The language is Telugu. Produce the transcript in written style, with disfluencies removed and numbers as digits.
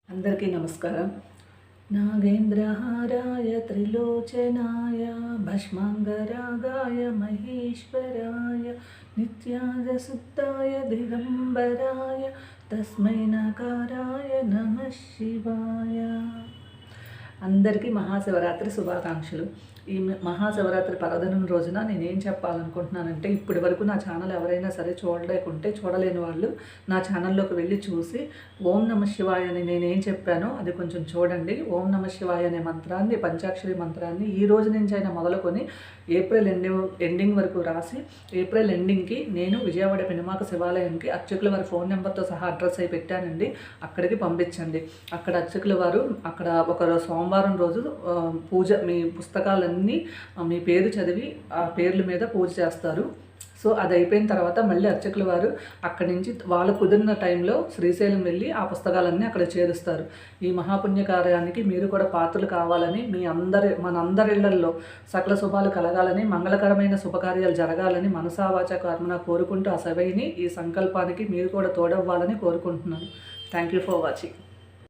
అందరికీ నమస్కారం. నాగేంద్రహారాయ త్రిలోచనాయ భస్మాంగరాగాయ మహేశ్వరాయ నిత్యాయ శుద్ధాయ దిగంబరాయ తస్మై నకారాయ నమః శివాయ. అందరికీ మహాశివరాత్రి శుభాకాంక్షలు. ఈ మహాశివరాత్రి పర్వదినం రోజున నేనేం చెప్పాలనుకుంటున్నానంటే, ఇప్పటి వరకు నా ఛానల్ ఎవరైనా సరే చూడలేని వాళ్ళు నా ఛానల్లోకి వెళ్ళి చూసి ఓం నమః శివాయ అని నేనేం చెప్పానో అది కొంచెం చూడండి. ఓం నమః శివాయ అనే మంత్రాన్ని, పంచాక్షరి మంత్రాన్ని ఈ రోజు నుంచి అయినా మొదలుకొని ఏప్రిల్ ఎండింగ్ వరకు రాసి, ఏప్రిల్ ఎండింగ్కి నేను విజయవాడ పెనుమాక శివాలయంకి అర్చకుల వారి ఫోన్ నెంబర్తో సహా అడ్రస్ అయి పెట్టానండి. అక్కడికి పంపించండి. అక్కడ అర్చకుల వారు అక్కడ ఒక సోమవారం రోజు పూజ, మీ పుస్తకాలన్నీ మీ పేరు చదివి ఆ పేర్ల మీద పూజ చేస్తారు. సో అది అయిపోయిన తర్వాత మళ్ళీ అర్చకుల వారు అక్కడి నుంచి వాళ్ళు కుదిరిన టైంలో శ్రీశైలం వెళ్ళి ఆ పుస్తకాలన్నీ అక్కడ చేరుస్తారు. ఈ మహాపుణ్య కార్యానికి మీరు కూడా పాత్రలు కావాలని, మనందరిళ్లలో సకల శుభాలు కలగాలని, మంగళకరమైన శుభకార్యాలు జరగాలని మనసావాచ కర్మన కోరుకుంటూ ఆ సభని, ఈ సంకల్పానికి మీరు కూడా తోడవ్వాలని కోరుకుంటున్నాను. Thank you for watching.